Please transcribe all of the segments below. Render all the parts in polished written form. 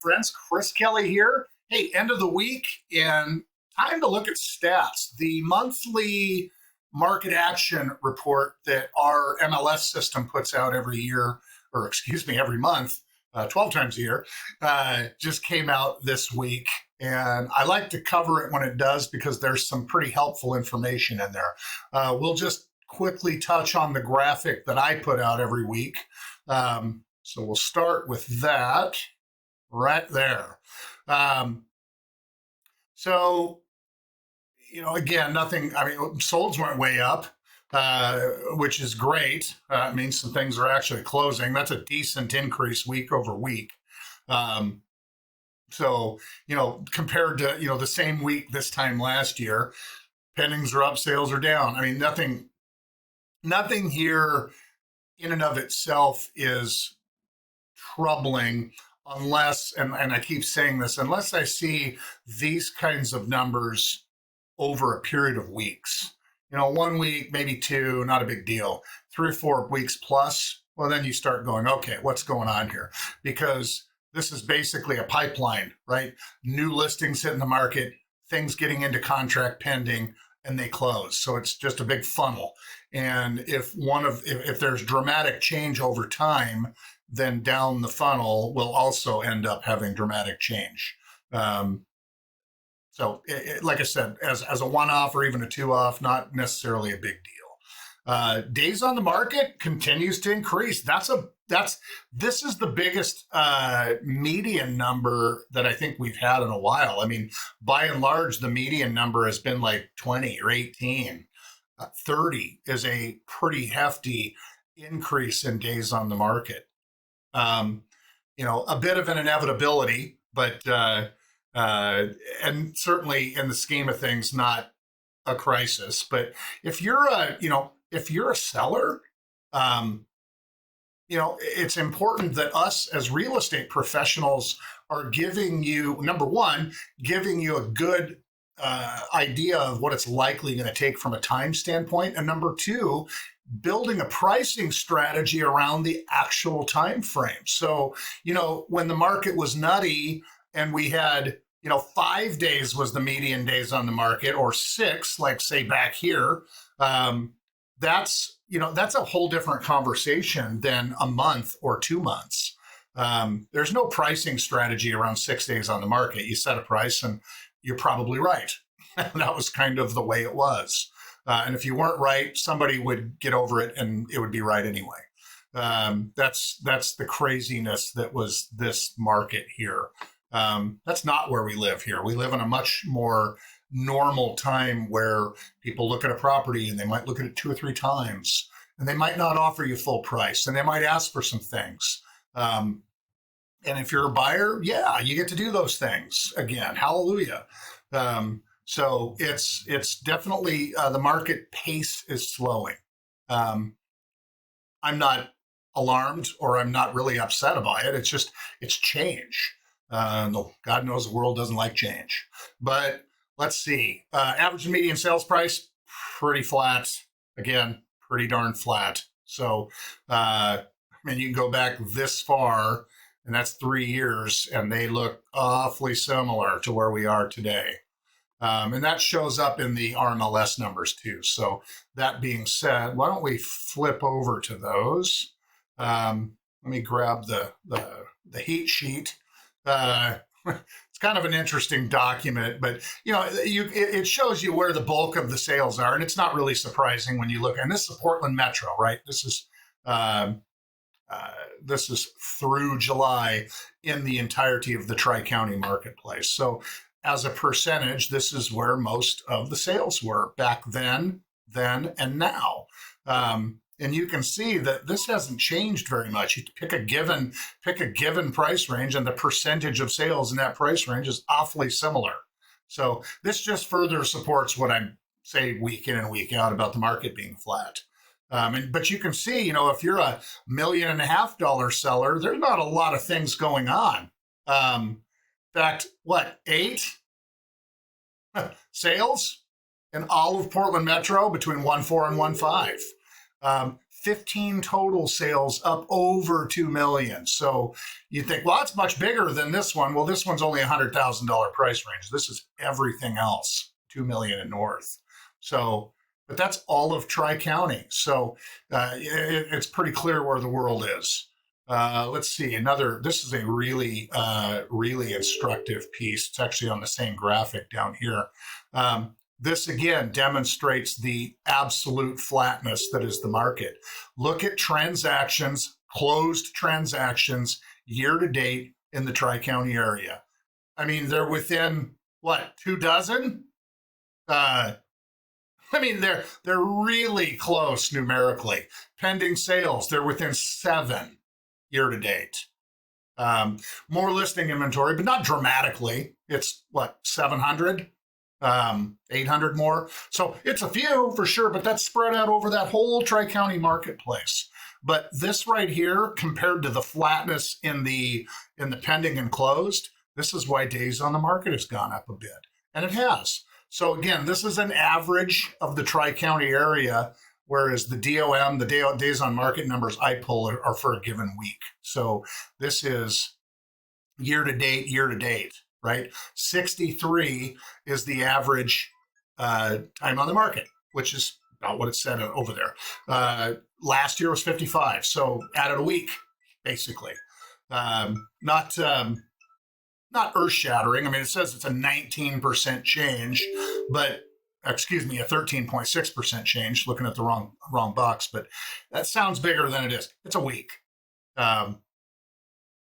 friends. Chris Kelly here. Hey, end of the week and time to look at stats. The monthly market action report that our MLS system puts out every year, or excuse me, every month, 12 times a year, just came out this week. And I like to cover it when it does because there's some pretty helpful information in there. We'll just quickly touch on the graphic that I put out every week. So we'll start with that right there. Again, nothing, solds went way up, which is great. It means some things are actually closing. That's a decent increase week over week. Compared to, the same week this time last year, pendings are up, sales are down. Nothing here in and of itself is troubling unless, and I keep saying this, unless I see these kinds of numbers over a period of weeks. 1 week, maybe two, not a big deal. 3 or 4 weeks plus, well, then you start going, okay, what's going on here? Because this is basically a pipeline, right? New listings hitting the market, things getting into contract pending, and they close. So it's just a big funnel. And if there's dramatic change over time, then down the funnel will also end up having dramatic change. Like I said, as a one-off or even a two-off, not necessarily a big deal. Days on the market continues to increase. This is the biggest median number that I think we've had in a while. By and large, the median number has been like 20 or 18. 30 is a pretty hefty increase in days on the market. A bit of an inevitability, but and certainly in the scheme of things, not a crisis. But if you're a seller, it's important that us as real estate professionals are giving you, number one, giving you a good idea of what it's likely going to take from a time standpoint. And number two, building a pricing strategy around the actual time frame. So, when the market was nutty and we had, 5 days was the median days on the market, or 6, like say back here, that's a whole different conversation than a month or 2 months. There's no pricing strategy around 6 days on the market. You set a price and you're probably right. That was kind of the way it was. And if you weren't right, somebody would get over it and it would be right anyway. That's the craziness that was this market here. That's not where we live here. We live in a much more normal time where people look at a property and they might look at it 2 or 3 times and they might not offer you full price and they might ask for some things. And if you're a buyer, yeah, you get to do those things again. Hallelujah. So it's definitely the market pace is slowing. I'm not alarmed or I'm not really upset about it. It's change. God knows the world doesn't like change. But let's see. Average and median sales price, pretty flat. Again, pretty darn flat. So, you can go back this far, and that's 3 years, and they look awfully similar to where we are today. And that shows up in the RMLS numbers too. So that being said, why don't we flip over to those? Let me grab the heat sheet. It's kind of an interesting document, but it shows you where the bulk of the sales are, and it's not really surprising when you look. And this is Portland Metro, right? This is through July in the entirety of the Tri-County marketplace. So as a percentage, this is where most of the sales were back then, and now. And you can see that this hasn't changed very much. You pick a given price range, and the percentage of sales in that price range is awfully similar. So this just further supports what I say week in and week out about the market being flat. But you can see, if you're $1.5 million seller, there's not a lot of things going on. In fact, 8 sales in all of Portland Metro between 1.4 and 1.5. 15 total sales up over 2 million. So you think, well, that's much bigger than this one. Well, this one's only $100,000 price range. This is everything else, 2 million and north. So, but that's all of Tri-County. So it's pretty clear where the world is. Let's see, this is a really, really instructive piece. It's actually on the same graphic down here. This again demonstrates the absolute flatness that is the market. Look at transactions, closed transactions year to date in the Tri-County area. I mean, they're within what, 2 dozen? I mean, they're really close numerically. Pending sales, they're within 7 year to date. More listing inventory, but not dramatically. It's what, 700? 800 more. So it's a few for sure, but that's spread out over that whole Tri-County marketplace. But this right here, compared to the flatness in the pending and closed, this is why days on the market has gone up a bit. And it has. So again, this is an average of the Tri-County area, whereas the DOM, the days on market numbers I pull are for a given week. So this is year to date, right? 63 is the average time on the market, which is about what it said over there. Last year was 55, so added a week, basically. Not earth-shattering. I mean, it says it's a 19% change, but excuse me, a 13.6% change, looking at the wrong box, but that sounds bigger than it is. It's a week.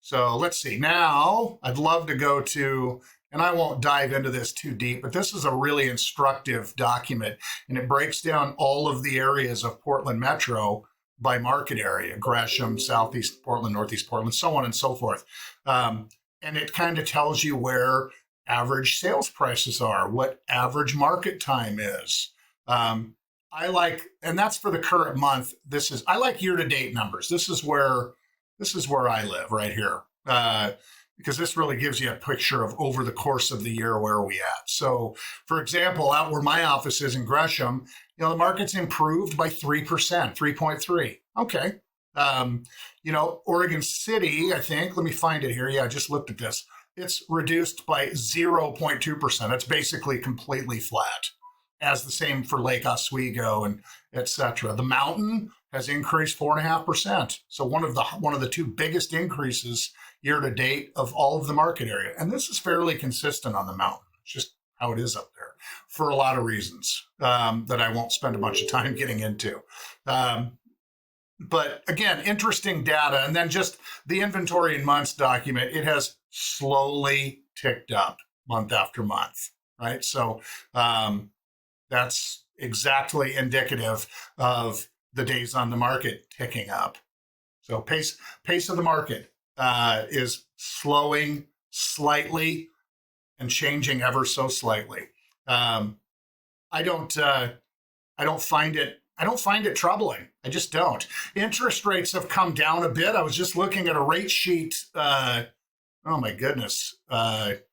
So let's see. Now, I'd love to go to, and I won't dive into this too deep, but this is a really instructive document, and it breaks down all of the areas of Portland Metro by market area, Gresham, Southeast Portland, Northeast Portland, so on and so forth. And it kind of tells you where average sales prices are, what average market time is. I like, and that's for the current month. I like year-to-date numbers. This is where I live right here, because this really gives you a picture of over the course of the year, where are we at. So, for example, out where my office is in Gresham, the market's improved by 3%, 3.3. Okay. Oregon City, I think, let me find it here. Yeah, I just looked at this. It's reduced by 0.2%. It's basically completely flat. As the same for Lake Oswego and et cetera. The Mountain has increased 4.5%. So one of the 2 biggest increases year to date of all of the market area. And this is fairly consistent on the Mountain. It's just how it is up there for a lot of reasons that I won't spend a bunch of time getting into. But again, interesting data. And then just the inventory in months document, it has slowly ticked up month after month, right? So that's exactly indicative of the days on the market ticking up. So pace of the market is slowing slightly and changing ever so slightly. I don't find it troubling. I just don't. Interest rates have come down a bit. I was just looking at a rate sheet. Oh my goodness,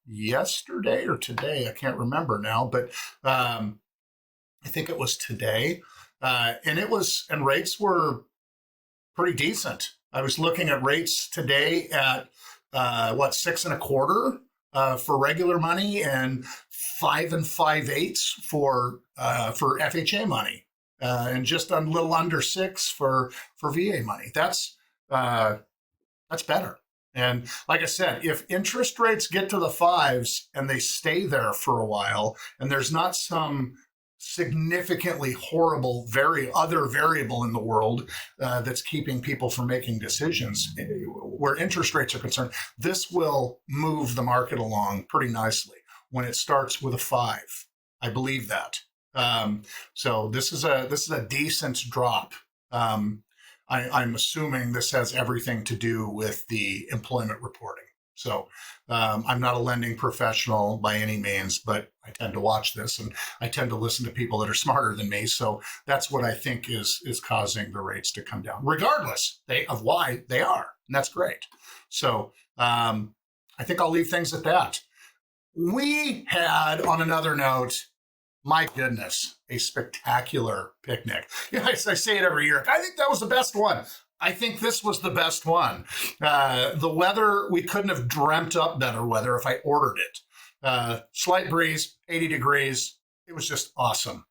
yesterday or today, I can't remember now, but I think it was today, and rates were pretty decent. I was looking at rates today at 6.25 for regular money and 5 5/8 for FHA money, and just a little under 6 for VA money. That's better. And like I said, if interest rates get to the 5s and they stay there for a while, and there's not some significantly horrible other variable in the world that's keeping people from making decisions where interest rates are concerned, this will move the market along pretty nicely when it starts with a 5. I believe that. So this is a decent drop. I'm assuming this has everything to do with the employment reporting. So I'm not a lending professional by any means, but I tend to watch this and I tend to listen to people that are smarter than me. So that's what I think is causing the rates to come down, regardless of why they are. And that's great. So I think I'll leave things at that. We had, on another note, My goodness, a spectacular picnic. Yeah, I say it every year. I think that was the best one. I think this was the best one. The weather, we couldn't have dreamt up better weather if I ordered it. Slight breeze, 80 degrees. It was just awesome.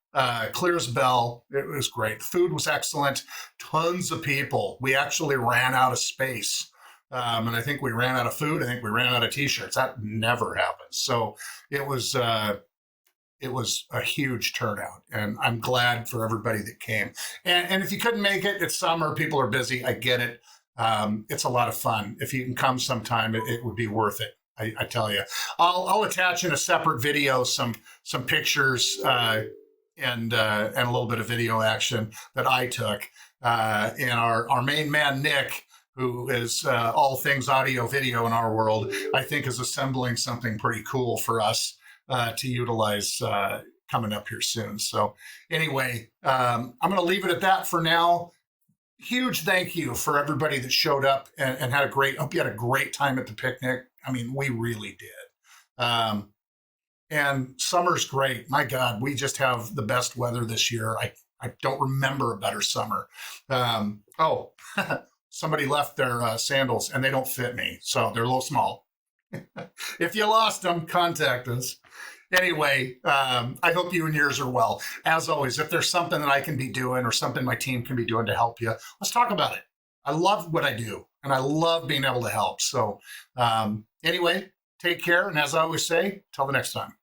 Clear as a bell. It was great. The food was excellent. Tons of people. We actually ran out of space. And I think we ran out of food. I think we ran out of t-shirts. That never happens. So it was a huge turnout, and I'm glad for everybody that came. And if you couldn't make it, it's summer, people are busy. I get it. It's a lot of fun. If you can come sometime, it would be worth it. I tell you. I'll attach in a separate video some pictures and a little bit of video action that I took. And our main man Nick, who is all things audio video in our world, I think is assembling something pretty cool for us to utilize coming up here soon. So anyway, I'm going to leave it at that for now. Huge thank you for everybody that showed up and had hope you had a great time at the picnic. I mean, we really did. And summer's great. My God, we just have the best weather this year. I don't remember a better summer. Somebody left their sandals and they don't fit me, so they're a little small. If you lost them, contact us. Anyway, I hope you and yours are well. As always, if there's something that I can be doing or something my team can be doing to help you, let's talk about it. I love what I do, and I love being able to help. So anyway, take care. And as I always say, till the next time.